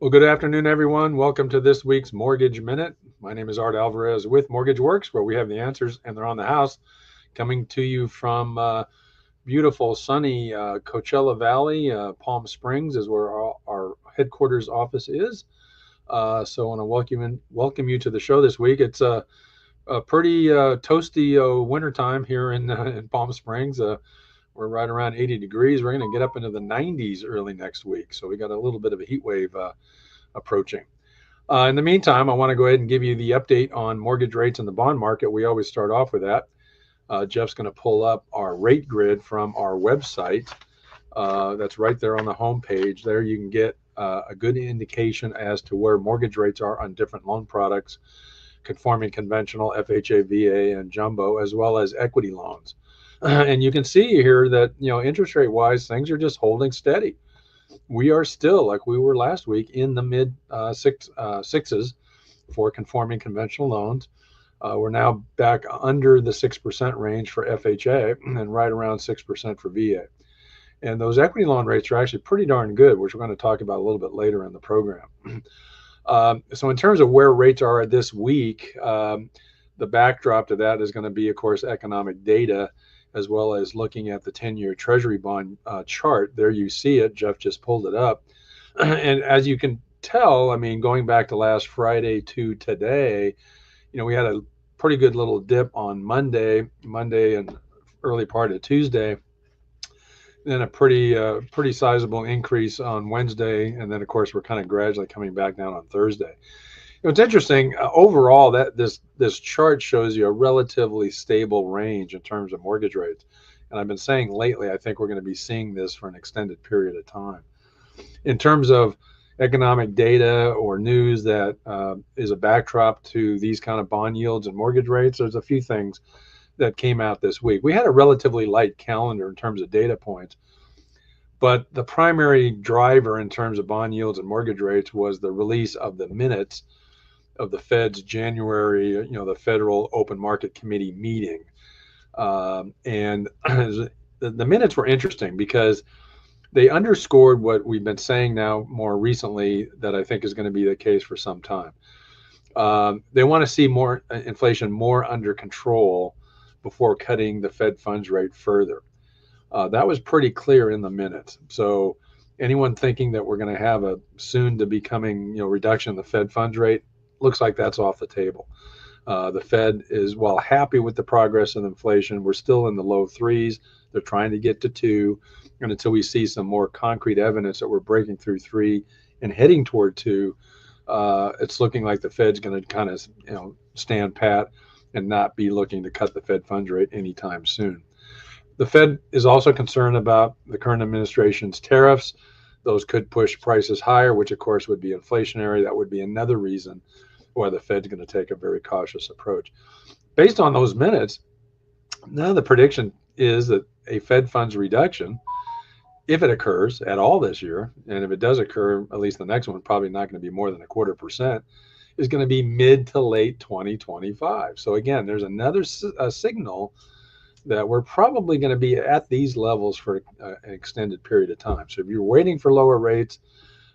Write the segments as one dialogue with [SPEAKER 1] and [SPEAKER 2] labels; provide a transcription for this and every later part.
[SPEAKER 1] Well, good afternoon, everyone. Welcome to this week's Mortgage Minute. My name is Art Alvarez with Mortgage Works, where we have the answers and they're on the house, coming to you from beautiful, sunny Coachella Valley. Palm Springs is where our headquarters office is. So I want to welcome you to the show this week. It's a pretty toasty wintertime here in Palm Springs. We're right around 80 degrees. We're going to get up into the 90s early next week. So we got a little bit of a heat wave approaching. In the meantime, I want to go ahead and give you the update on mortgage rates in the bond market. We always start off with that. Jeff's going to pull up our rate grid from our website. That's right there on the home page. There you can get a good indication as to where mortgage rates are on different loan products, conforming conventional, FHA, VA, and jumbo, as well as equity loans. And you can see here that, interest rate wise, things are just holding steady. We are still, like we were last week, in the mid sixes for conforming conventional loans. We're now back under the 6% range for FHA and right around 6% for VA. And those equity loan rates are actually pretty darn good, which we're going to talk about a little bit later in the program. So in terms of where rates are this week, the backdrop to that is going to be, of course, economic data, as well as looking at the 10-year Treasury bond chart. There you see it. Jeff just pulled it up. And as you can tell, I mean, going back to last Friday to today, we had a pretty good little dip on Monday and early part of Tuesday. Then a pretty sizable increase on Wednesday. And then, of course, we're kind of gradually coming back down on Thursday. It's interesting overall that this chart shows you a relatively stable range in terms of mortgage rates. And I've been saying lately, I think we're going to be seeing this for an extended period of time. In terms of economic data or news that is a backdrop to these kind of bond yields and mortgage rates, there's a few things that came out this week. We had a relatively light calendar in terms of data points, but the primary driver in terms of bond yields and mortgage rates was the release of the minutes of the Fed's January, the Federal Open Market Committee meeting. And the minutes were interesting because they underscored what we've been saying now more recently that I think is going to be the case for some time. They want to see more inflation more under control before cutting the Fed funds rate further. That was pretty clear in the minutes. So anyone thinking that we're going to have a soon to be coming reduction in the Fed funds rate, looks like that's off the table. The Fed is, while happy with the progress in inflation, we're still in the low threes. They're trying to get to 2. And until we see some more concrete evidence that we're breaking through 3 and heading toward 2, it's looking like the Fed's going to kind of stand pat and not be looking to cut the Fed funds rate anytime soon. The Fed is also concerned about the current administration's tariffs. Those could push prices higher, which of course would be inflationary. That would be another reason why the Fed's going to take a very cautious approach. Based on those minutes, now the prediction is that a Fed funds reduction, if it occurs at all this year, and if it does occur, at least the next one, probably not going to be more than 0.25%, is going to be mid to late 2025. So again, there's another signal that we're probably going to be at these levels for an extended period of time. So if you're waiting for lower rates,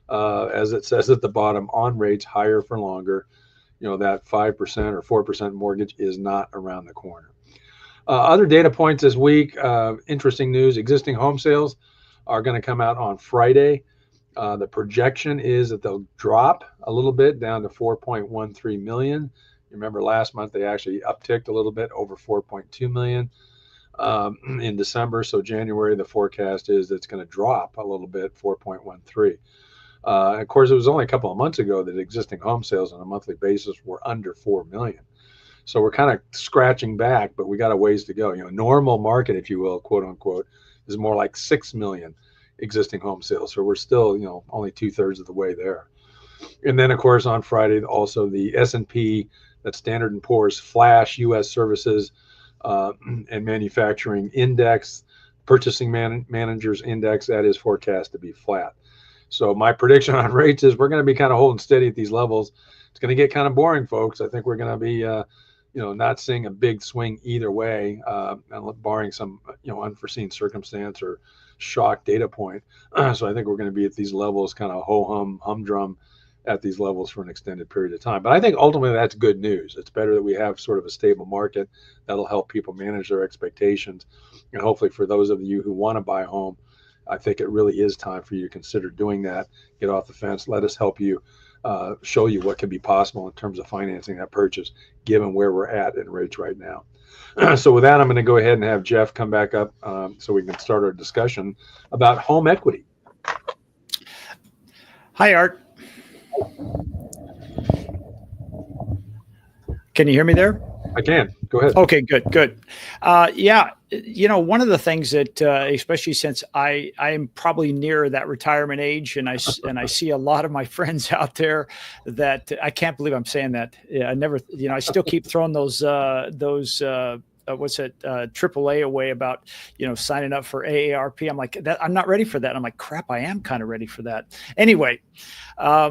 [SPEAKER 1] as it says at the bottom, on rates higher for longer, that 5% or 4% mortgage is not around the corner. Other data points this week, interesting news, existing home sales are going to come out on Friday. The projection is that they'll drop a little bit down to 4.13 million. Remember last month they actually upticked a little bit over 4.2 million in December. So January, the forecast is that it's going to drop a little bit, 4.13. Of course, it was only a couple of months ago that existing home sales on a monthly basis were under 4 million. So we're kind of scratching back, but we got a ways to go. Normal market, if you will, quote unquote, is more like 6 million existing home sales. So we're still, only 2/3 of the way there. And then, of course, on Friday, also the S&P, that Standard & Poor's Flash U.S. Services and Manufacturing Index, Purchasing Managers Index, that is forecast to be flat. So my prediction on rates is we're going to be kind of holding steady at these levels. It's going to get kind of boring, folks. I think we're going to be, not seeing a big swing either way, barring some, unforeseen circumstance or shock data point. So I think we're going to be at these levels, kind of ho-hum, humdrum, at these levels for an extended period of time. But I think ultimately that's good news. It's better that we have sort of a stable market that'll help people manage their expectations. And hopefully for those of you who want to buy a home, I think it really is time for you to consider doing that. Get off the fence. Let us help you, show you what can be possible in terms of financing that purchase, given where we're at in rates right now. So with that, I'm going to go ahead and have Jeff come back up so we can start our discussion about home equity.
[SPEAKER 2] Hi, Art. Can you hear me there?
[SPEAKER 1] I can. Go ahead.
[SPEAKER 2] Okay, good. Yeah, one of the things that, especially since I am probably near that retirement age, and I see a lot of my friends out there that I can't believe I'm saying that. Yeah, I never, I still keep throwing those what's it, AAA away about, signing up for AARP. I'm like, that, I'm not ready for that. I'm like, crap, I am kind of ready for that. Anyway,
[SPEAKER 1] I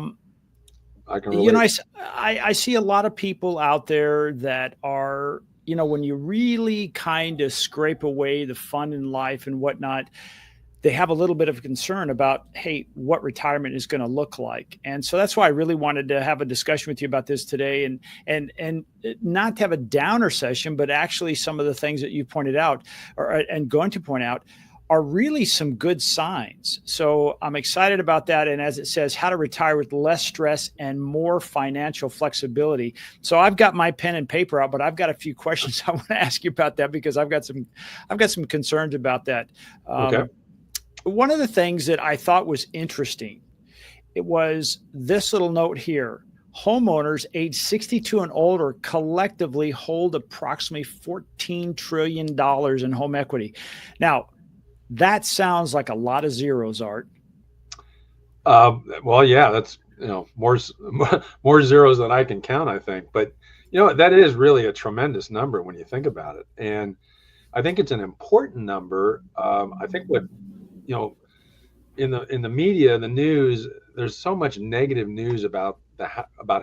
[SPEAKER 1] can relate.
[SPEAKER 2] I see a lot of people out there that are, when you really kind of scrape away the fun in life and whatnot, they have a little bit of concern about, hey, what retirement is going to look like. And so that's why I really wanted to have a discussion with you about this today, and not to have a downer session, but actually some of the things that you pointed out and going to point out are really some good signs. So I'm excited about that. And as it says, how to retire with less stress and more financial flexibility. So I've got my pen and paper out, but I've got a few questions I want to ask you about that, because I've got some concerns about that.
[SPEAKER 1] Okay.
[SPEAKER 2] One of the things that I thought was interesting, it was this little note here. Homeowners age 62 and older collectively hold approximately $14 trillion in home equity. Now, that sounds like a lot of zeros, Art.
[SPEAKER 1] Well, yeah, that's, more zeros than I can count, I think. But, that is really a tremendous number when you think about it. And I think it's an important number. I think what, in the media, the news, there's so much negative news about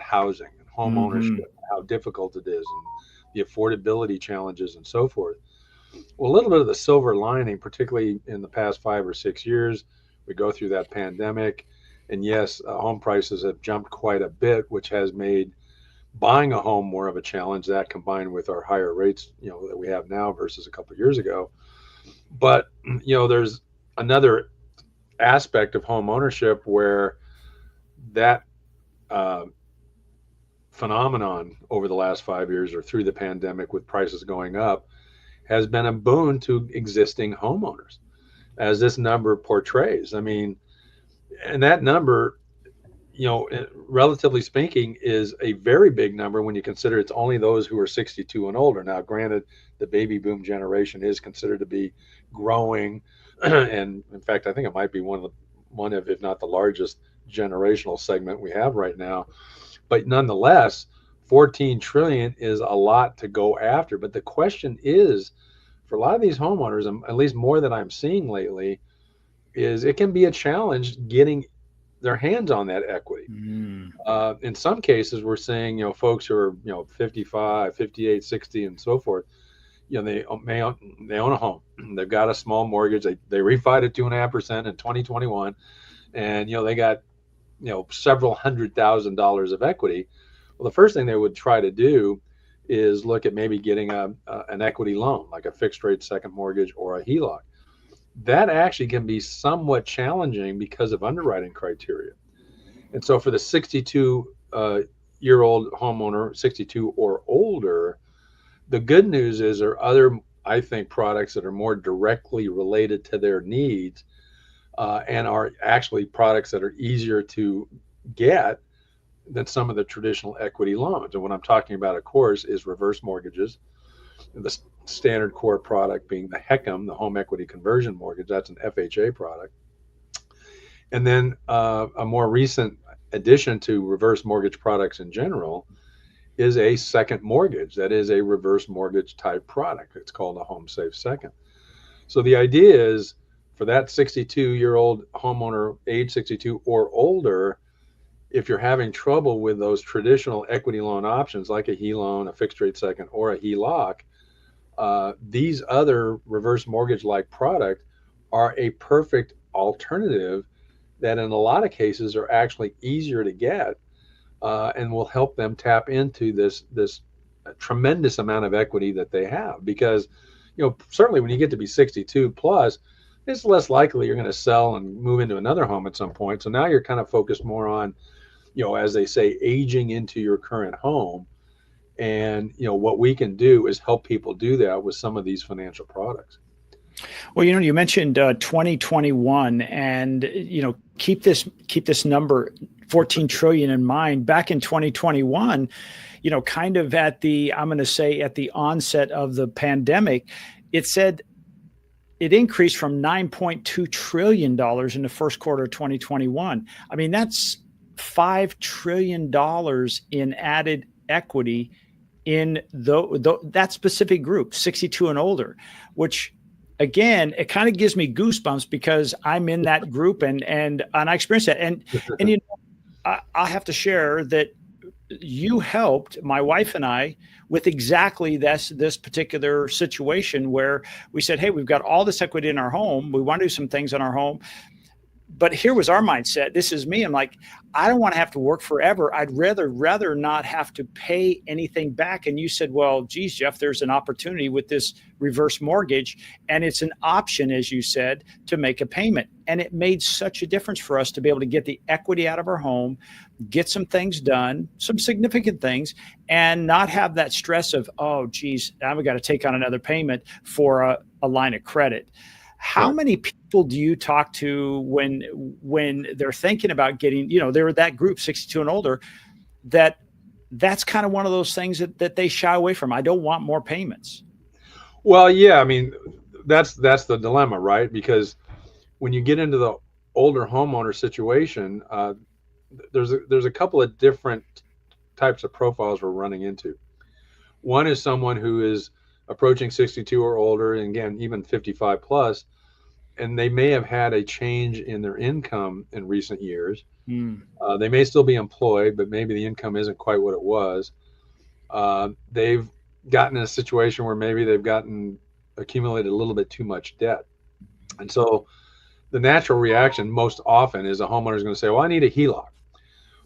[SPEAKER 1] housing and home ownership, how difficult it is, and the affordability challenges and so forth. Well, a little bit of the silver lining, particularly in the past 5 or 6 years, we go through that pandemic, and yes, home prices have jumped quite a bit, which has made buying a home more of a challenge. That combined with our higher rates, that we have now versus a couple of years ago. But there's another aspect of home ownership where that phenomenon over the last 5 years, or through the pandemic with prices going up, has been a boon to existing homeowners, as this number portrays. I mean, and that number, relatively speaking, is a very big number when you consider it's only those who are 62 and older. Now, granted, the baby boom generation is considered to be growing, and in fact, I think it might be one of, if not the largest generational segment we have right now. But nonetheless, 14 trillion is a lot to go after. But the question is, for a lot of these homeowners, and at least more that I'm seeing lately, is it can be a challenge getting their hands on that equity. In some cases, we're seeing, folks who are, 55, 58, 60, and so forth, they own a home. They've got a small mortgage. They refied at 2.5% in 2021, and they got several $100,000 of equity. Well, the first thing they would try to do is look at maybe getting an equity loan, like a fixed rate second mortgage or a HELOC. That actually can be somewhat challenging because of underwriting criteria. And so for the 62-year-old homeowner, 62 or older, the good news is there are other, I think, products that are more directly related to their needs, and are actually products that are easier to get than some of the traditional equity loans. And what I'm talking about, of course, is reverse mortgages. The standard core product being the HECM, the home equity conversion mortgage. That's an FHA product. And then a more recent addition to reverse mortgage products in general is a second mortgage. That is a reverse mortgage type product. It's called a Home Safe Second. So the idea is, for that 62-year-old homeowner, age 62 or older, if you're having trouble with those traditional equity loan options like a HELOC, a fixed rate second, or a HELOC, these other reverse mortgage like product are a perfect alternative that in a lot of cases are actually easier to get, and will help them tap into this tremendous amount of equity that they have. Because, certainly when you get to be 62 plus, it's less likely you're going to sell and move into another home at some point. So now you're kind of focused more on, as they say, aging into your current home. And, what we can do is help people do that with some of these financial products.
[SPEAKER 2] Well, you mentioned 2021, and keep this number 14 trillion in mind. Back in 2021, kind of at the onset of the pandemic, it said it increased from $9.2 trillion in the first quarter of 2021. I mean, that's $5 trillion in added equity in that specific group, 62 and older, which, again, it kind of gives me goosebumps because I'm in that group and I experienced that. And I have to share that you helped my wife and I with exactly this particular situation where we said, hey, we've got all this equity in our home. We want to do some things in our home. But here was our mindset. This is me. I'm like, I don't want to have to work forever. I'd rather not have to pay anything back. And you said, well, geez, Jeff, there's an opportunity with this reverse mortgage. And it's an option, as you said, to make a payment. And it made such a difference for us to be able to get the equity out of our home, get some things done, some significant things, and not have that stress of, oh, geez, now we got to take on another payment for a line of credit. How many people do you talk to when they're thinking about getting, they're that group 62 and older, that's kind of one of those things that they shy away from? I don't want more payments.
[SPEAKER 1] Well, yeah, I mean, that's the dilemma, right? Because when you get into the older homeowner situation, there's a couple of different types of profiles we're running into. One is someone who is approaching 62 or older, and again, even 55 plus, and they may have had a change in their income in recent years. They may still be employed, but maybe the income isn't quite what it was. They've gotten in a situation where maybe they've accumulated a little bit too much debt. And so the natural reaction most often is a homeowner is going to say, well, I need a HELOC.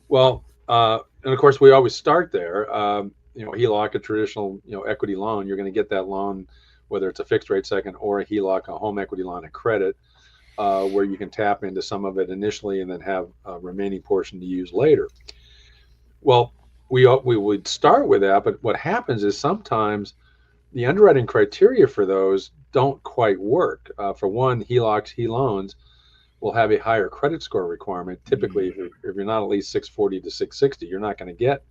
[SPEAKER 1] Well, and of course, we always start there. HELOC, a traditional, equity loan, you're going to get that loan, whether it's a fixed rate second or a HELOC, a home equity line of credit, where you can tap into some of it initially and then have a remaining portion to use later. Well, we would start with that, but what happens is sometimes the underwriting criteria for those don't quite work. For one, HELOCs, HELoans will have a higher credit score requirement. Typically, if you're not at least 640 to 660, you're not going to get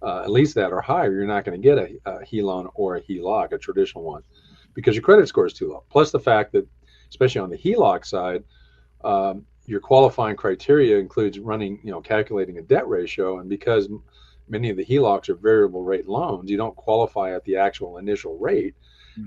[SPEAKER 1] at least that or higher. You're not going to get a HELoan or a HELOC, a traditional one, because your credit score is too low. Plus the fact that, especially on the HELOC side, your qualifying criteria includes calculating a debt ratio. And because many of the HELOCs are variable rate loans, you don't qualify at the actual initial rate.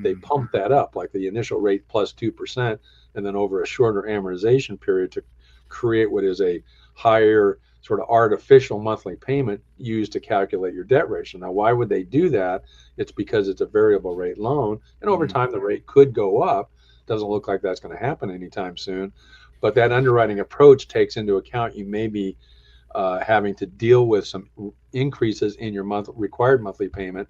[SPEAKER 1] They pump that up, like the initial rate plus 2%, and then over a shorter amortization period to create what is a higher sort of artificial monthly payment used to calculate your debt ratio. Now, why would they do that? It's because it's a variable rate loan, and over time the rate could go up. Doesn't look like that's going to happen anytime soon, but that underwriting approach takes into account you may be having to deal with some increases in your required monthly payment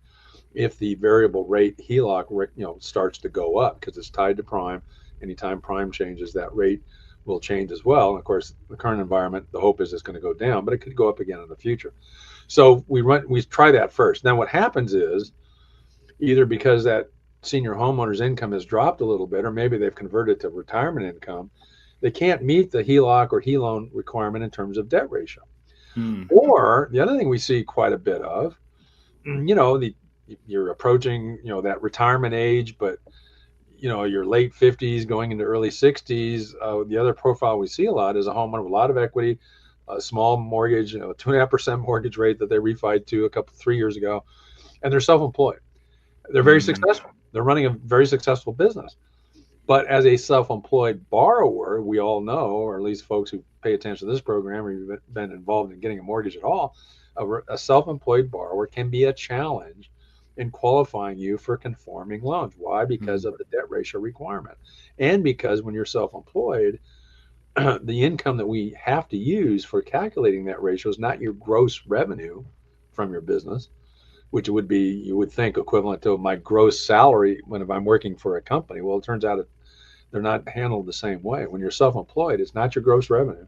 [SPEAKER 1] if the variable rate HELOC starts to go up, because it's tied to prime. Anytime prime changes, that rate will change as well. And of course, the current environment, the hope is it's going to go down, but it could go up again in the future. So we try that first. Then what happens is, either because that senior homeowner's income has dropped a little bit, or maybe they've converted to retirement income, they can't meet the HELOC or HELoan requirement in terms of debt ratio. Or the other thing we see quite a bit of, you're approaching, that retirement age, but your late 50s going into early 60s. The other profile we see a lot is a homeowner with a lot of equity, a small mortgage, 2.5% mortgage rate that they refied to 3 years ago, and they're self-employed. They're very successful. They're running a very successful business. But as a self-employed borrower, we all know, or at least folks who pay attention to this program or you've been involved in getting a mortgage at all, a self-employed borrower can be a challenge in qualifying you for conforming loans. Why? Because of the debt ratio requirement. And because when you're self-employed, the income that we have to use for calculating that ratio is not your gross revenue from your business, which would be, you would think, equivalent to my gross salary when if I'm working for a company. Well, it turns out they're not handled the same way. When you're self-employed, it's not your gross revenue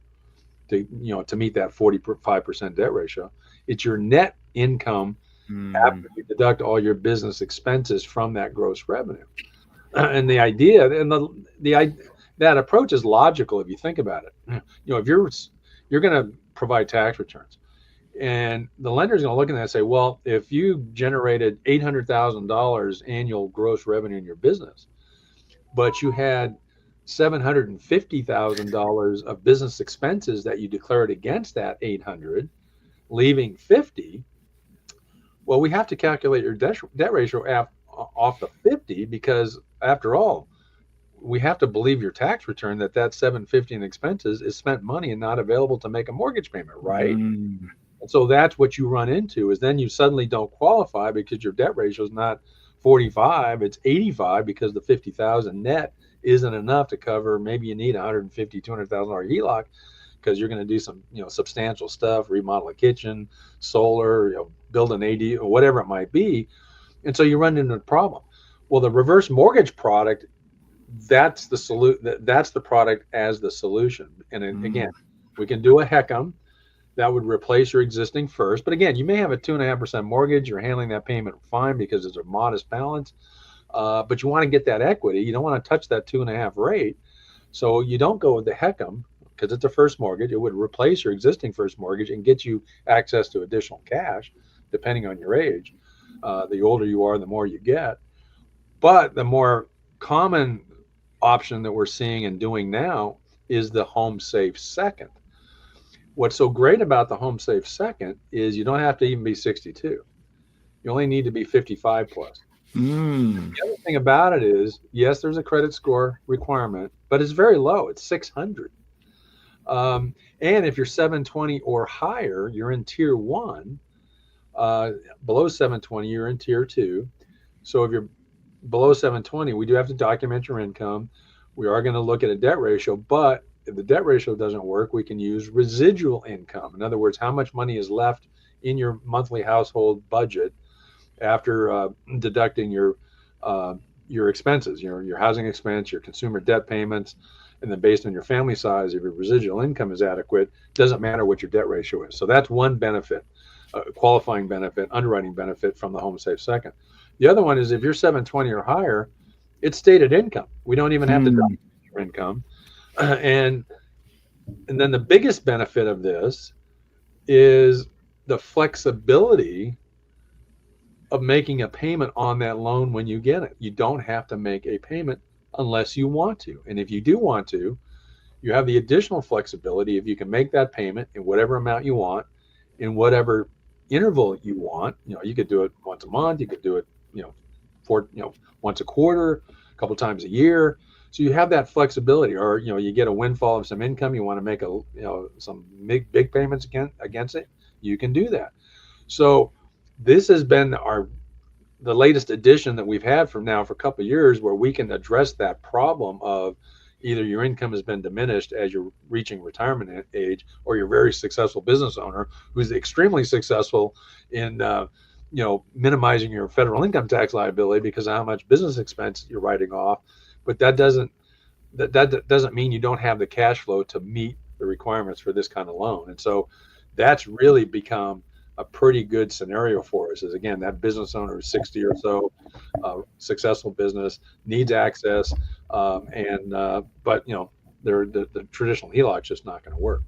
[SPEAKER 1] to meet that 45% debt ratio. It's your net income
[SPEAKER 2] Mm.
[SPEAKER 1] after you deduct all your business expenses from that gross revenue. And the idea and the that approach is logical if you think about it. If you're going to provide tax returns, and the lender's going to look at that and say, well, if you generated $800,000 annual gross revenue in your business, but you had $750,000 of business expenses that you declared against that 800, leaving 50. Well, we have to calculate your debt ratio off the 50 because, after all, we have to believe your tax return that 750 in expenses is spent money and not available to make a mortgage payment, right?
[SPEAKER 2] Mm.
[SPEAKER 1] And so that's what you run into, is then you suddenly don't qualify because your debt ratio is not 45, it's 85, because the 50,000 net isn't enough to cover. Maybe you need 150, $200,000 HELOC because you're going to do some, substantial stuff, remodel a kitchen, solar, build an AD or whatever it might be. And so you run into a problem. Well, the reverse mortgage product, that's the that's the product as the solution. And
[SPEAKER 2] Mm.
[SPEAKER 1] again, we can do a HECM that would replace your existing first. But again, you may have a 2.5% mortgage. You're handling that payment fine because it's a modest balance. But you want to get that equity. You don't want to touch that 2.5 rate. So you don't go with the HECM because it's a first mortgage. It would replace your existing first mortgage and get you access to additional cash, depending on your age. The older you are, the more you get. But the more common option that we're seeing and doing now is the home safe second. What's so great about the home safe second is you don't have to even be 62. You only need to be 55 plus.
[SPEAKER 2] Mm.
[SPEAKER 1] The other thing about it is, yes, there's a credit score requirement, but it's very low. It's 600. And if you're 720 or higher, you're in tier one. Below 720, you're in tier two. So if you're below 720, we do have to document your income. We are going to look at a debt ratio, but if the debt ratio doesn't work, we can use residual income. In other words, how much money is left in your monthly household budget after deducting your expenses, your housing expense, your consumer debt payments, and then based on your family size, if your residual income is adequate, doesn't matter what your debt ratio is. So that's one benefit, qualifying benefit, underwriting benefit from the Home Safe Second. The other one is if you're 720 or higher, it's stated income. We don't even have to
[SPEAKER 2] Mm.
[SPEAKER 1] document your income. And and then the biggest benefit of this is the flexibility of making a payment on that loan when you get it. You don't have to make a payment unless you want to. And if you do want to, you have the additional flexibility if you can make that payment in whatever amount you want, in whatever interval you want. You could do it once a month, you could do it, for once a quarter, a couple times a year. So you have that flexibility. Or you get a windfall of some income, you want to make some big payments against it, you can do that. So this has been the latest addition that we've had from now for a couple of years, where we can address that problem of either your income has been diminished as you're reaching retirement age, or you're a very successful business owner who's extremely successful in minimizing your federal income tax liability because of how much business expense you're writing off. But that doesn't mean you don't have the cash flow to meet the requirements for this kind of loan. And so that's really become a pretty good scenario for us. Is, again, that business owner is 60 or so, successful business, needs access, but the traditional HELOC is just not going to work.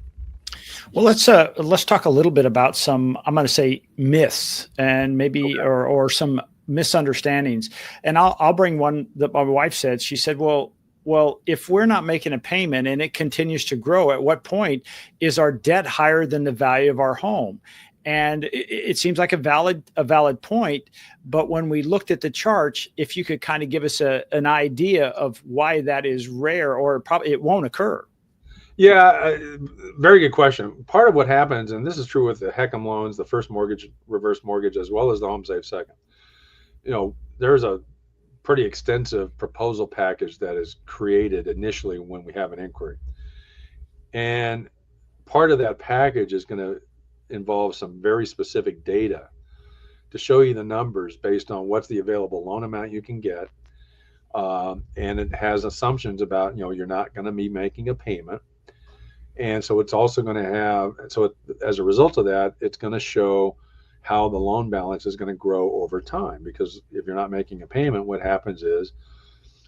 [SPEAKER 2] Well, let's talk a little bit about some, I'm going to say, myths and maybe
[SPEAKER 1] Okay.
[SPEAKER 2] or some misunderstandings. And I'll bring one that my wife said. She said, well, if we're not making a payment and it continues to grow, at what point is our debt higher than the value of our home? And it seems like a valid point. But when we looked at the charts, if you could kind of give us an idea of why that is rare, or probably it won't occur.
[SPEAKER 1] Yeah, very good question. Part of what happens, and this is true with the HECM loans, the first mortgage, reverse mortgage, as well as the Home Safe Second. There's a pretty extensive proposal package that is created initially when we have an inquiry. And part of that package is going to involve some very specific data to show you the numbers based on what's the available loan amount you can get. And it has assumptions about, you're not going to be making a payment. And so it's also going to have, as a result of that, it's going to show how the loan balance is going to grow over time. Because if you're not making a payment, what happens is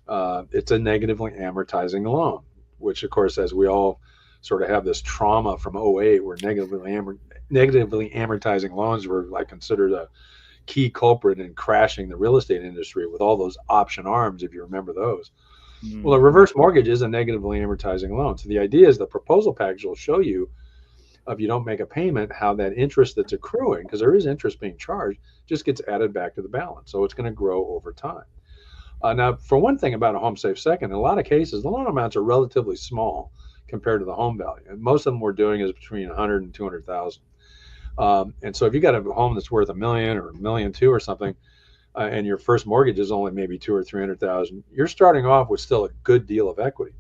[SPEAKER 1] it's a negatively amortizing loan, which, of course, as we all sort of have this trauma from '08, where negatively amortizing loans were like considered a key culprit in crashing the real estate industry with all those option arms, if you remember those. Well, a reverse mortgage is a negatively amortizing loan. So the idea is the proposal package will show you, if you don't make a payment, how that interest that's accruing, because there is interest being charged, just gets added back to the balance. So it's going to grow over time. Now, for one thing about a home safe second, in a lot of cases, the loan amounts are relatively small compared to the home value. And most of them we're doing is between 100 and 200,000. And so if you got a home that's worth $1 million or $1.2 million or something, and your first mortgage is only maybe 200 or 300,000, you're starting off with still a good deal of equity.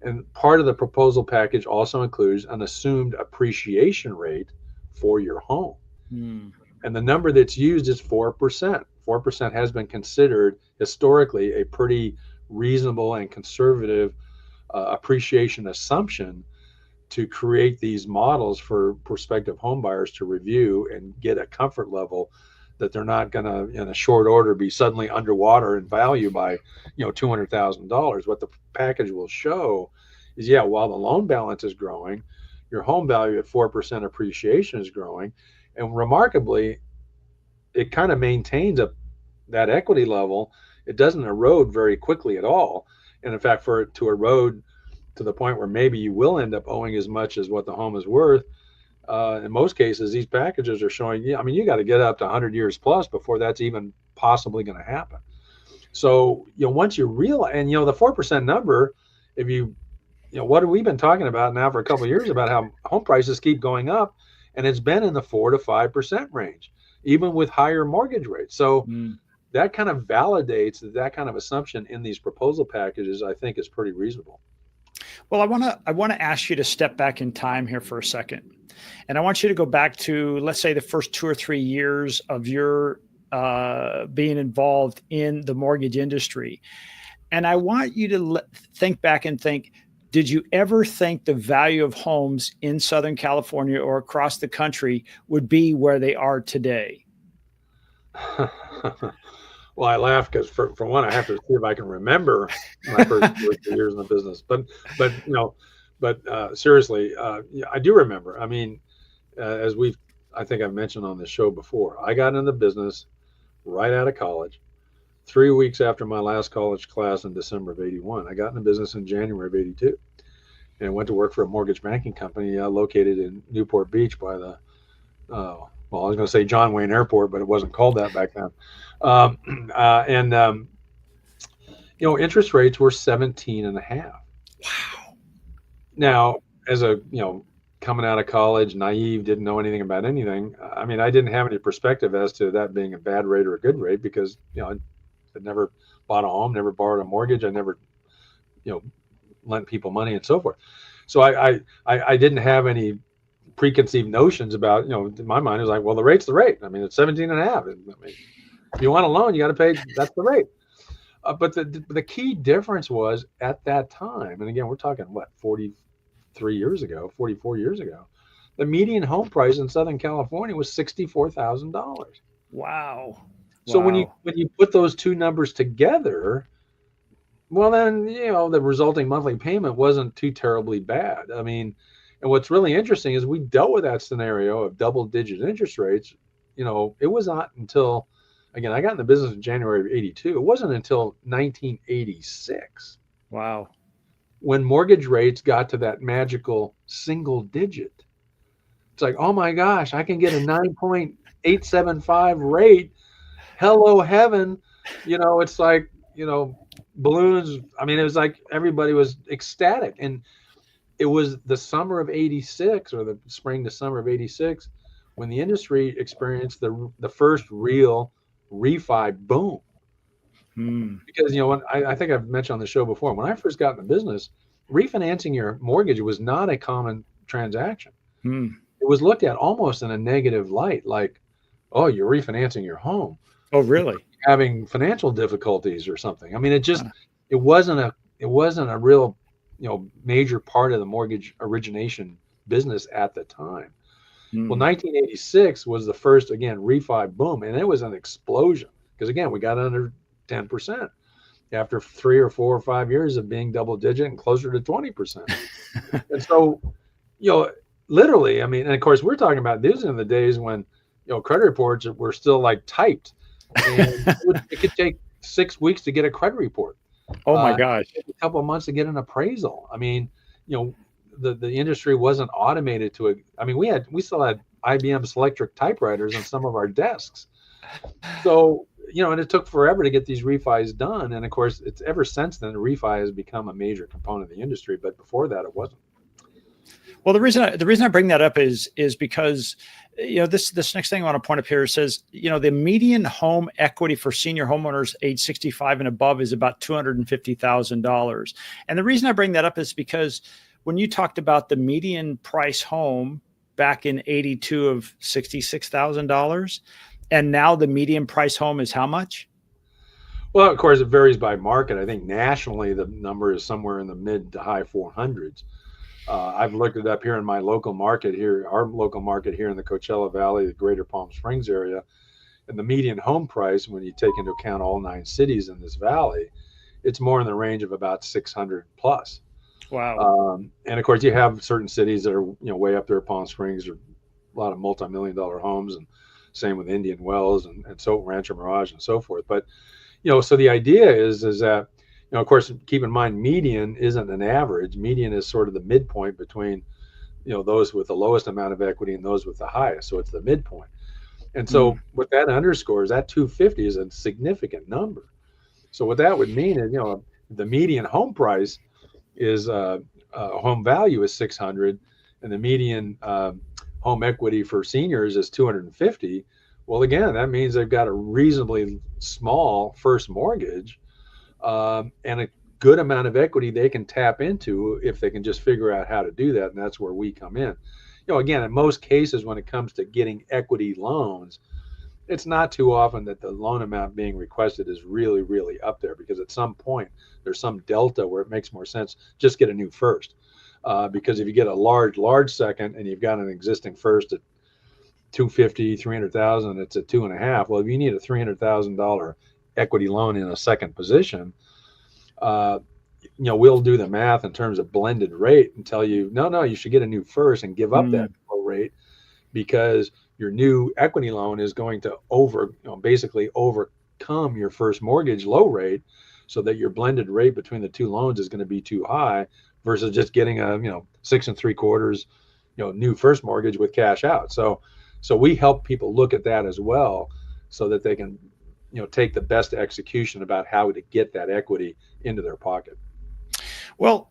[SPEAKER 1] And part of the proposal package also includes an assumed appreciation rate for your home. And the number that's used is 4%. 4% has been considered historically a pretty reasonable and conservative appreciation assumption to create these models for prospective home buyers to review and get a comfort level that they're not going to, in a short order, be suddenly underwater in value by, $200,000. What the package will show is, while the loan balance is growing, your home value at 4% appreciation is growing, and remarkably, it kind of maintains that equity level. It doesn't erode very quickly at all, and in fact, for it to erode to the point where maybe you will end up owing as much as what the home is worth. In most cases, these packages are showing, you got to get up to 100 years plus before that's even possibly going to happen. So, once you realize, and the 4% number, if what have we been talking about now for a couple of years about how home prices keep going up, and it's been in the 4 to 5% range, even with higher mortgage rates. So that kind of validates that kind of assumption in these proposal packages, I think, is pretty reasonable.
[SPEAKER 2] Well, I want to ask you to step back in time here for a second. And I want you to go back to, let's say, the first 2 or 3 years of your being involved in the mortgage industry. And I want you to think back and think, did you ever think the value of homes in Southern California or across the country would be where they are today?
[SPEAKER 1] Well, I laugh because for one, I have to see if I can remember my first 2 or 3 years in the business. But seriously, I do remember. I mean, I think I've mentioned on the show before, I got in the business right out of college, 3 weeks after my last college class in December of '81. I got in the business in January of '82, and went to work for a mortgage banking company located in Newport Beach by the I was going to say John Wayne Airport, but it wasn't called that back then. Interest rates were 17.5.
[SPEAKER 2] Wow.
[SPEAKER 1] Now, as a, coming out of college, naive, didn't know anything about anything. I mean, I didn't have any perspective as to that being a bad rate or a good rate because, I'd never bought a home, never borrowed a mortgage. I never, lent people money and so forth. So I didn't have any preconceived notions about, in my mind, it was like, well, the rate's the rate. I mean, it's 17.5. I mean, if you want a loan, you got to pay, that's the rate. But the key difference was at that time, and again, we're talking, 43 years ago, 44 years ago, the median home price in Southern California was $64,000.
[SPEAKER 2] Wow.
[SPEAKER 1] So when you put those two numbers together, well, then, the resulting monthly payment wasn't too terribly bad. I mean, and what's really interesting is we dealt with that scenario of double-digit interest rates. It was not until, again, I got in the business in January of '82. It wasn't until 1986.
[SPEAKER 2] Wow.
[SPEAKER 1] When mortgage rates got to that magical single digit. It's like, oh my gosh, I can get a 9.875 rate. Hello, heaven. It's like, balloons. I mean, it was like everybody was ecstatic. And it was the summer of '86 or the spring to summer of '86 when the industry experienced the first real refi boom. Because, when I think I've mentioned on the show before, when I first got in the business, refinancing your mortgage was not a common transaction.
[SPEAKER 2] Hmm.
[SPEAKER 1] It was looked at almost in a negative light, like, oh, you're refinancing your home,
[SPEAKER 2] Oh,
[SPEAKER 1] you must
[SPEAKER 2] really?
[SPEAKER 1] be having financial difficulties or something. I mean, it just
[SPEAKER 2] Uh,
[SPEAKER 1] it wasn't a real, major part of the mortgage origination business at the time. Well,
[SPEAKER 2] hmm.
[SPEAKER 1] 1986 was the first, again, refi boom, and it was an explosion because, again, we got under 10% after 3 or 4 or 5 years of being double digit and closer to 20%. And so, you know, literally, I mean, and of course, we're talking about these in the days when, credit reports were still like typed, and it could take 6 weeks to get a credit report.
[SPEAKER 2] Oh my
[SPEAKER 1] It could
[SPEAKER 2] gosh.
[SPEAKER 1] take a couple of months to get an appraisal. I mean, you know, the industry wasn't automated to a. I mean, we still had IBM Selectric typewriters on some of our desks. So, and it took forever to get these refis done. And of course, it's ever since then, refi has become a major component of the industry. But before that, it wasn't.
[SPEAKER 2] Well, the reason I bring that up is because this next thing I want to point up here says the median home equity for senior homeowners age 65 and above is about $250,000, and the reason I bring that up is because when you talked about the median price home back in '82 of $66,000, and now the median price home is how much?
[SPEAKER 1] Well, of course, it varies by market. I think nationally, the number is somewhere in the mid to high 400s. I've looked it up here in my local market here, our local market here in the Coachella Valley, the greater Palm Springs area. And the median home price, when you take into account all 9 cities in this valley, it's more in the range of about 600 plus.
[SPEAKER 2] Wow.
[SPEAKER 1] And of course, you have certain cities that are way up there. Palm Springs are a lot of multi-million-dollar homes, and same with Indian Wells and so Rancho Mirage and so forth. But so the idea is that of course, keep in mind, median isn't an average. Median is sort of the midpoint between those with the lowest amount of equity and those with the highest. So it's the midpoint. And
[SPEAKER 2] Mm,
[SPEAKER 1] so what that underscores, that 250 is a significant number. So what that would mean is, the median home price is home value is 600, and the median home equity for seniors is 250. Well, again, that means they've got a reasonably small first mortgage, and a good amount of equity they can tap into if they can just figure out how to do that. And that's where we come in. Again, in most cases, when it comes to getting equity loans, it's not too often that the loan amount being requested is really, really up there, because at some point there's some delta where it makes more sense just get a new first. Because if you get a large second and you've got an existing first at 250, 300,000, it's at 2.5. Well, if you need a $300,000 equity loan in a second position, uh, we'll do the math in terms of blended rate and tell you, no, you should get a new first and give up that
[SPEAKER 2] mm,
[SPEAKER 1] low rate, because your new equity loan is going to basically overcome your first mortgage low rate, so that your blended rate between the two loans is going to be too high versus just getting a 6 3/4 new first mortgage with cash out. So we help people look at that as well, so that they can take the best execution about how to get that equity into their pocket.
[SPEAKER 2] Well,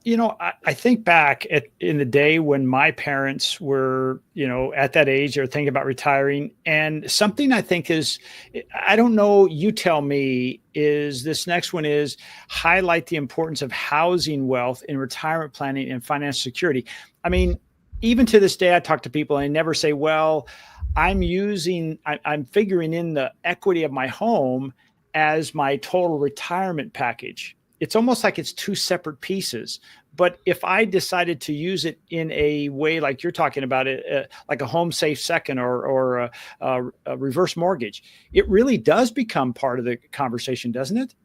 [SPEAKER 2] I think back in the day when my parents were, at that age, they were thinking about retiring. And something I think is, I don't know, you tell me, is this next one is highlight the importance of housing wealth in retirement planning and financial security. I mean, even to this day, I talk to people and they never say, well, I'm figuring in the equity of my home as my total retirement package. It's almost like it's two separate pieces. But if I decided to use it in a way like you're talking about it, like a home safe second or a reverse mortgage, it really does become part of the conversation, doesn't it?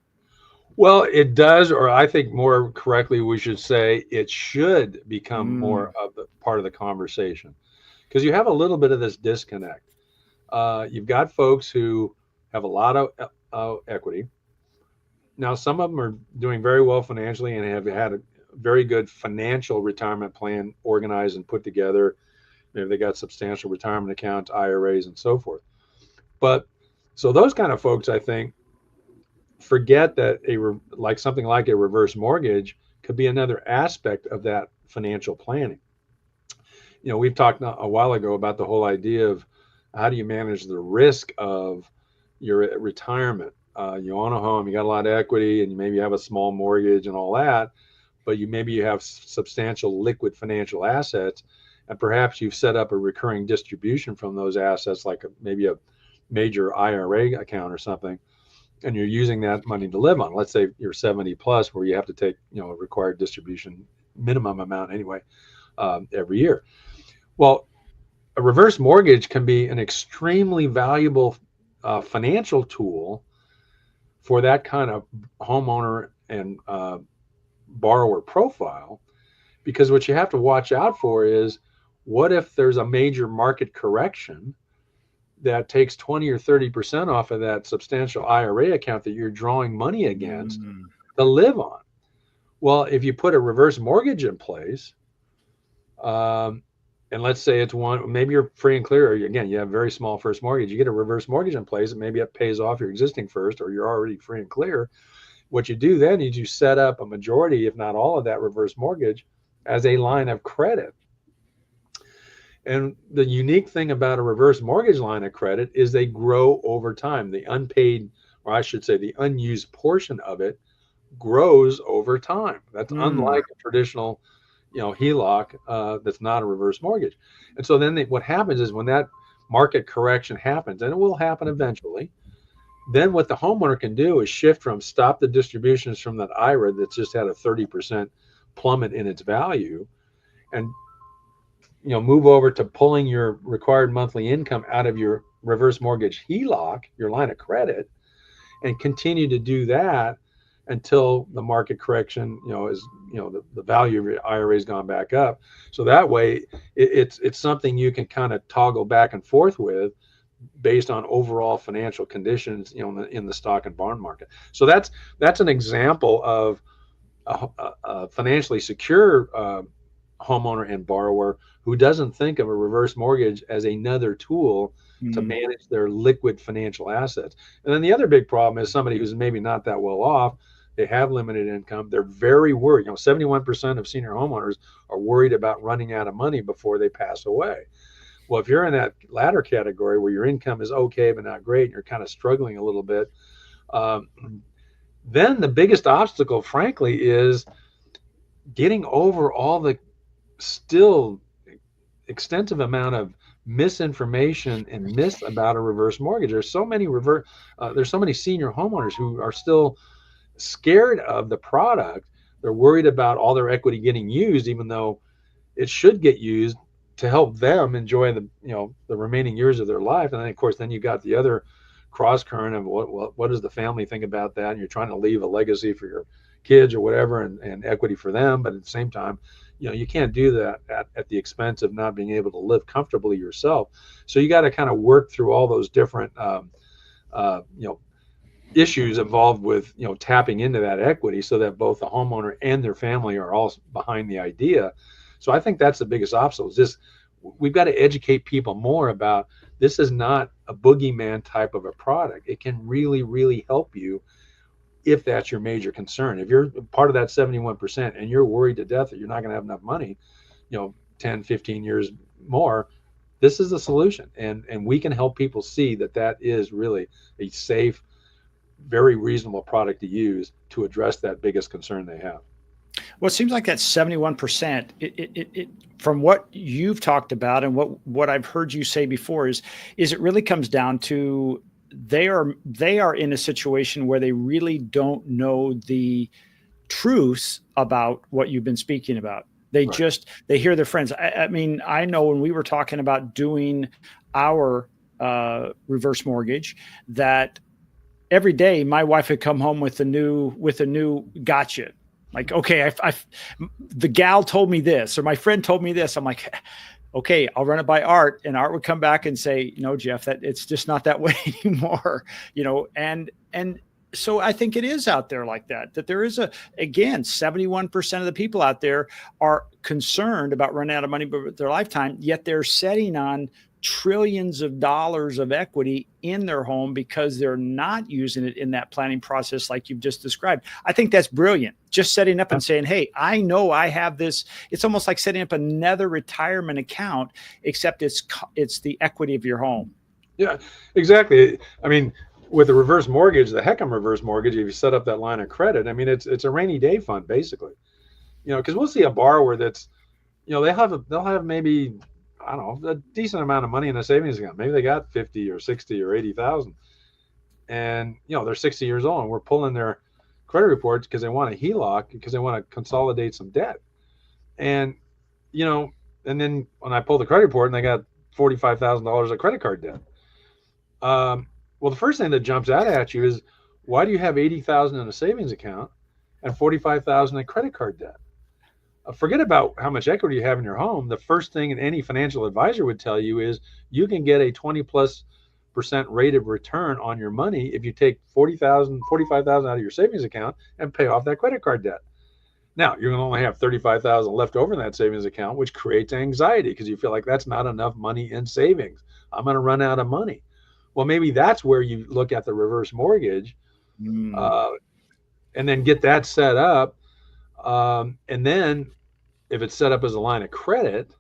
[SPEAKER 1] Well, it does, or I think more correctly, we should say it should become more
[SPEAKER 2] Mm,
[SPEAKER 1] of the part of the conversation, because you have a little bit of this disconnect. You've got folks who have a lot of equity. Now, some of them are doing very well financially and have had a very good financial retirement plan organized and put together. Maybe they got substantial retirement accounts, IRAs, and so forth. But so those kind of folks, I think, forget that like something like a reverse mortgage could be another aspect of that financial planning. We've talked a while ago about the whole idea of how do you manage the risk of your retirement. You own a home, you got a lot of equity, and you maybe have a small mortgage and all that. but maybe you have substantial liquid financial assets, and perhaps you've set up a recurring distribution from those assets, like maybe a major IRA account or something, and you're using that money to live on. Let's say you're 70 plus, where you have to take a required distribution minimum amount anyway every year. Well, a reverse mortgage can be an extremely valuable financial tool for that kind of homeowner and borrower profile, because what you have to watch out for is, what if there's a major market correction that takes 20 or 30% off of that substantial IRA account that you're drawing money against to live on? Well, if you put a reverse mortgage in place, and let's say it's one, maybe you're free and clear, or again, you have a very small first mortgage, you get a reverse mortgage in place, and maybe it pays off your existing first, or you're already free and clear. What you do then is you set up a majority, if not all, of that reverse mortgage as a line of credit. And the unique thing about a reverse mortgage line of credit is they grow over time. The unpaid, or I should say the unused portion of it, grows over time. That's unlike a traditional HELOC that's not a reverse mortgage. And so then what happens is, when that market correction happens, and it will happen eventually, then what the homeowner can do is stop the distributions from that IRA that's just had a 30% plummet in its value, and move over to pulling your required monthly income out of your reverse mortgage HELOC, your line of credit, and continue to do that until the market correction, is, the value of your IRA has gone back up. So that way, it's something you can kind of toggle back and forth with, based on overall financial conditions, in the stock and bond market. So that's an example of a financially secure homeowner and borrower who doesn't think of a reverse mortgage as another tool to manage their liquid financial assets. And then the other big problem is somebody who's maybe not that well off. They have limited income. They're very worried. 71% of senior homeowners are worried about running out of money before they pass away. Well, if you're in that latter category, where your income is okay but not great, and you're kind of struggling a little bit, then the biggest obstacle, frankly, is getting over all the still extensive amount of misinformation and myths about a reverse mortgage. There's so many senior homeowners who are still scared of the product. They're worried about all their equity getting used, even though it should get used to help them enjoy the remaining years of their life. And then, of course, you got the other cross current of what does the family think about that? And you're trying to leave a legacy for your kids or whatever, and equity for them. But at the same time, you can't do that at the expense of not being able to live comfortably yourself. So you got to kind of work through all those different issues involved with tapping into that equity, so that both the homeowner and their family are all behind the idea. So I think that's the biggest obstacle. Is this, we've got to educate people more about, this is not a boogeyman type of a product. It can really, really help you if that's your major concern. If you're part of that 71% and you're worried to death that you're not going to have enough money, 10, 15 years more, this is the solution. And we can help people see that is really a safe, very reasonable product to use to address that biggest concern they have.
[SPEAKER 2] Well, it seems like that 71%, it from what you've talked about and what I've heard you say before is it really comes down to, they are in a situation where they really don't know the truths about what you've been speaking about. They they hear their friends. I mean, I know when we were talking about doing our reverse mortgage, that every day my wife would come home with a new gotcha. Like, okay, the gal told me this, or my friend told me this. I'm like, okay, I'll run it by Art, and Art would come back and say, no, Jeff, that it's just not that way anymore, and so I think it is out there like that there is again, 71% of the people out there are concerned about running out of money with their lifetime, yet they're setting on trillions of dollars of equity in their home because they're not using it in that planning process like you've just described. I think that's brilliant. Just setting up and saying, hey, I know I have this. It's almost like setting up another retirement account, except it's the equity of your home.
[SPEAKER 1] Yeah, exactly. I mean, with a reverse mortgage, the HECM reverse mortgage, if you set up that line of credit, I mean, it's a rainy day fund, basically. because we'll see a borrower that's, they'll have maybe, I don't know, a decent amount of money in a savings account. Maybe they got 50 or 60 or 80,000, and they're 60 years old, and we're pulling their credit reports because they want a HELOC, because they want to consolidate some debt. And and then when I pull the credit report and they got $45,000 of credit card debt, well, the first thing that jumps out at you is, why do you have 80,000 in a savings account and 45,000 in credit card debt? Forget about how much equity you have in your home. The first thing any financial advisor would tell you is you can get a 20+% rate of return on your money if you take 40,000, 45,000 out of your savings account and pay off that credit card debt. Now, you're going to only have 35,000 left over in that savings account, which creates anxiety because you feel like that's not enough money in savings. I'm going to run out of money. Well, maybe that's where you look at the reverse mortgage, and then get that set up. And then if it's set up as a line of credit,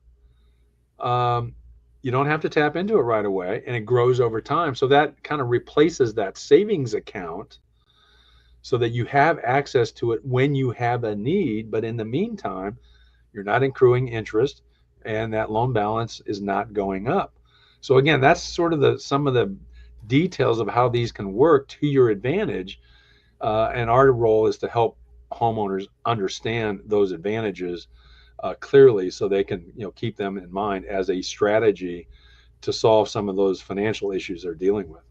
[SPEAKER 1] you don't have to tap into it right away, and it grows over time. So that kind of replaces that savings account so that you have access to it when you have a need. But in the meantime, you're not accruing interest, and that loan balance is not going up. So again, that's sort of some of the details of how these can work to your advantage. And our role is to help homeowners understand those advantages clearly, so they can keep them in mind as a strategy to solve some of those financial issues they're dealing with.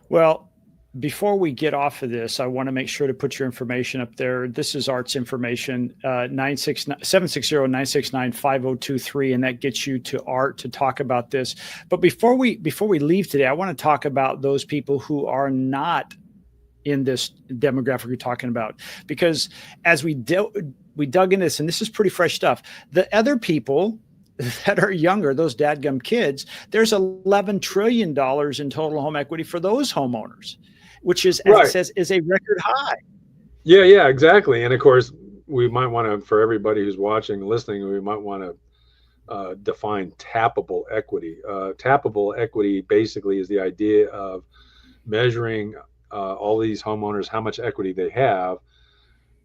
[SPEAKER 2] Well, before we get off of this, I want to make sure to put your information up there. This is Art's information, 760-969-5023, and that gets you to Art to talk about this. But before we leave today, I want to talk about those people who are not in this demographic you're talking about, because as we dug into this, and this is pretty fresh stuff, the other people that are younger, those dadgum kids, there's $11 trillion in total home equity for those homeowners, which is, as it says, is a record high.
[SPEAKER 1] Yeah, exactly. And of course, we might want to, for everybody who's watching and listening, we might want to define tappable equity. Tappable equity basically is the idea of measuring all these homeowners, how much equity they have,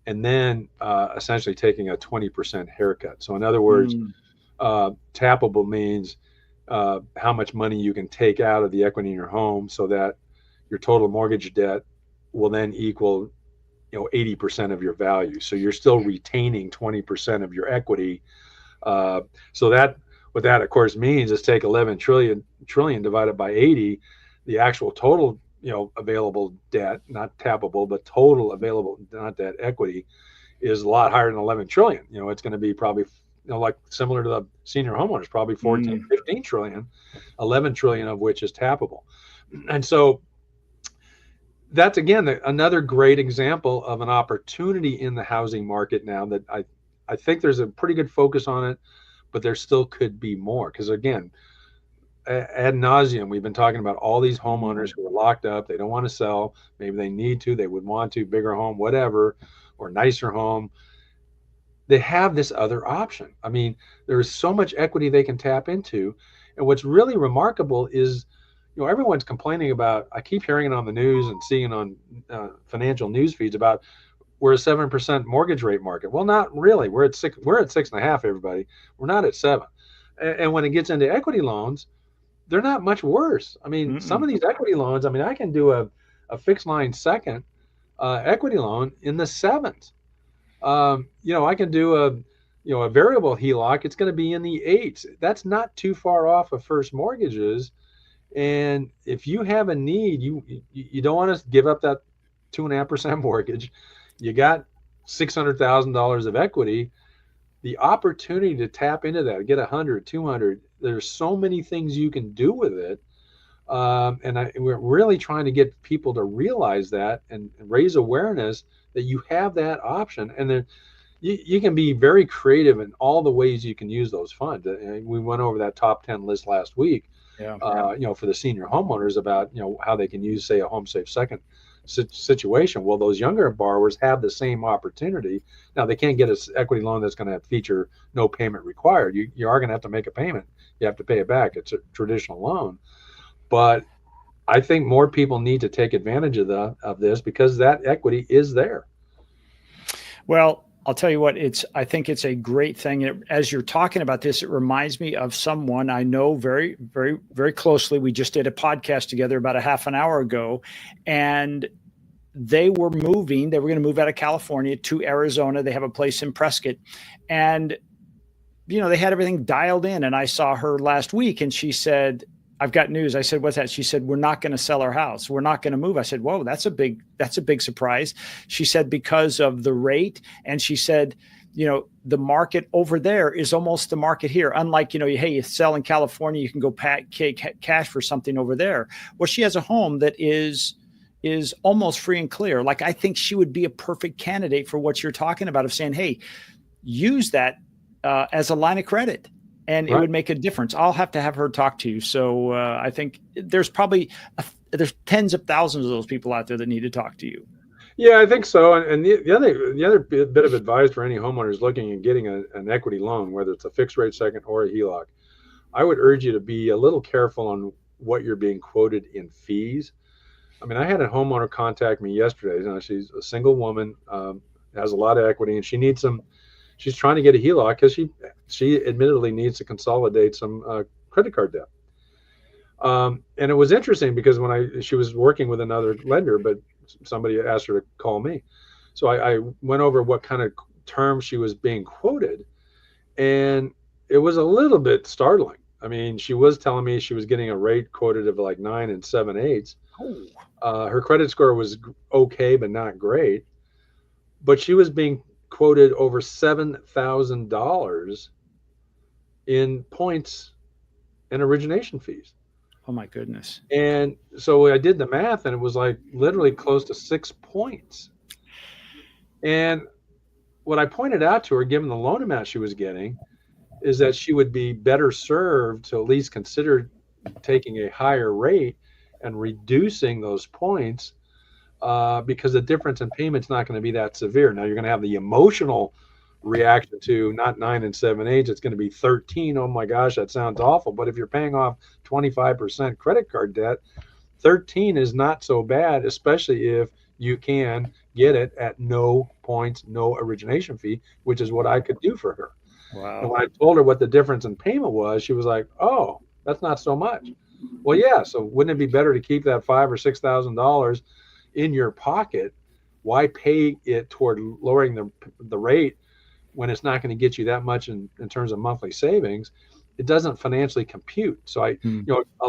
[SPEAKER 1] and then essentially taking a 20% haircut. So in other words, tappable means how much money you can take out of the equity in your home so that your total mortgage debt will then equal 80% of your value. So you're still retaining 20% of your equity. So that, what that of course means is take 11 trillion divided by 80, the actual total available debt, not tappable, but total available, not debt, equity, is a lot higher than 11 trillion. It's going to be probably like similar to the senior homeowners, probably 14, 15 trillion, 11 trillion of which is tappable. And so that's, again, another great example of an opportunity in the housing market now that I think there's a pretty good focus on it, but there still could be more. Because again, ad nauseum, we've been talking about all these homeowners who are locked up. They don't want to sell. Maybe they need to, they would want to, bigger home, whatever, or nicer home. They have this other option. I mean, there is so much equity they can tap into. And what's really remarkable is, everyone's complaining about, I keep hearing it on the news and seeing on financial news feeds about, we're a 7% mortgage rate market. Well, not really. We're at 6.5%, everybody. We're not at 7. And when it gets into equity loans, they're not much worse. I mean, some of these equity loans, I mean, I can do a fixed line second equity loan in the 7s. I can do a variable HELOC. It's going to be in the 8s. That's not too far off of first mortgages. And if you have a need, you don't want to give up that 2.5% mortgage. You got $600,000 of equity. The opportunity to tap into that, get 100, 200. There's so many things you can do with it. We're really trying to get people to realize that and raise awareness that you have that option. And then you can be very creative in all the ways you can use those funds. We went over that top 10 list last week. For the senior homeowners about, how they can use, say, a home safe second situation. Well, those younger borrowers have the same opportunity. Now, they can't get an equity loan that's going to feature no payment required. You are going to have to make a payment. You have to pay it back. It's a traditional loan. But I think more people need to take advantage of this because that equity is there.
[SPEAKER 2] Well, I'll tell you what, I think it's a great thing. As you're talking about this, it reminds me of someone I know very, very, very closely. We just did a podcast together about a half an hour ago, and they were moving. They were going to move out of California to Arizona. They have a place in Prescott, and they had everything dialed in. And I saw her last week, and she said, "I've got news." I said, "What's that?" She said, "We're not going to sell our house. We're not going to move." I said, "Whoa, that's a big surprise." She said, "Because of the rate." And she said, the market over there is almost the market here. Unlike, hey, you sell in California, you can go pay cash for something over there. Well, she has a home that is almost free and clear. Like, I think she would be a perfect candidate for what you're talking about, of saying, hey, use that as a line of credit. And it would make a difference. I'll have to have her talk to you. So I think there's probably there's tens of thousands of those people out there that need to talk to you.
[SPEAKER 1] Yeah, I think so. And the other bit of advice for any homeowners looking at getting an equity loan, whether it's a fixed rate second or a HELOC, I would urge you to be a little careful on what you're being quoted in fees. I mean, I had a homeowner contact me yesterday. She's a single woman, has a lot of equity, and she's trying to get a HELOC because she admittedly needs to consolidate some credit card debt. And it was interesting because she was working with another lender, but somebody asked her to call me. So I went over what kind of terms she was being quoted, and it was a little bit startling. I mean, she was telling me she was getting a rate quoted of like 9 7/8. Her credit score was okay, but not great. But she was being quoted over $7,000 in points and origination fees.
[SPEAKER 2] Oh my goodness.
[SPEAKER 1] And so I did the math, and it was like literally close to 6 points. And what I pointed out to her, given the loan amount she was getting, is that she would be better served to at least consider taking a higher rate and reducing those points, because the difference in payment's not going to be that severe. Now you're going to have the emotional reaction to not 9 7/8. It's going to be 13. Oh my gosh, that sounds awful. But if you're paying off 25% credit card debt, 13 is not so bad, especially if you can get it at no points, no origination fee, which is what I could do for her.
[SPEAKER 2] Wow.
[SPEAKER 1] And when I told her what the difference in payment was, she was like, "Oh, that's not so much." Well, yeah. So wouldn't it be better to keep that $5,000 or $6,000 in your pocket? Why pay it toward lowering the rate when it's not going to get you that much in terms of monthly savings? It doesn't financially compute. So a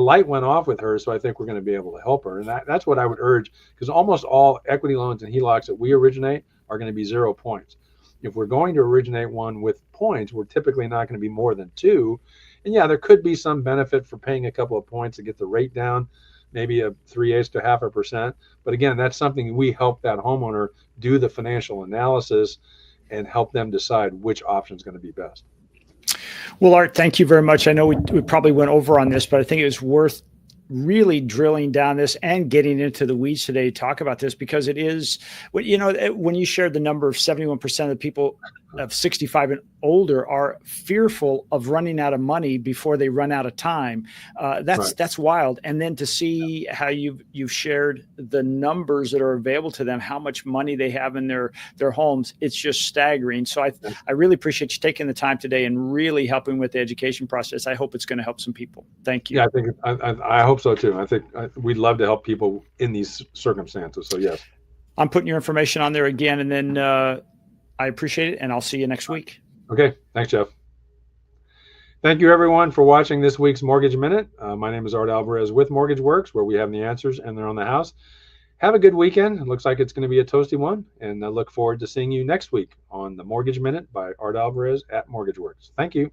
[SPEAKER 1] light went off with her. So I think we're going to be able to help her. And that's what I would urge, because almost all equity loans and HELOCs that we originate are going to be 0 points. If we're going to originate one with points, we're typically not going to be more than 2. And yeah, there could be some benefit for paying a couple of points to get the rate down, maybe a 3/8 to 0.5%. But again, that's something we help that homeowner do the financial analysis and help them decide which option is going to be best.
[SPEAKER 2] Well, Art, thank you very much. I know we probably went over on this, but I think it was worth really drilling down this and getting into the weeds today to talk about this, because it is, when you shared the number of 71% of the people of 65 and older are fearful of running out of money before they run out of time. That's wild. And then to see how you've shared the numbers that are available to them, how much money they have in their homes, it's just staggering. So I really appreciate you taking the time today and really helping with the education process. I hope it's going to help some people. Thank you.
[SPEAKER 1] Yeah, I hope so too. I think we'd love to help people in these circumstances. So yes.
[SPEAKER 2] I'm putting your information on there again, and then I appreciate it, and I'll see you next week.
[SPEAKER 1] Okay. Thanks, Jeff. Thank you, everyone, for watching this week's Mortgage Minute. My name is Art Alvarez with Mortgage Works, where we have the answers and they're on the house. Have a good weekend. It looks like it's going to be a toasty one, and I look forward to seeing you next week on the Mortgage Minute by Art Alvarez at Mortgage Works. Thank you.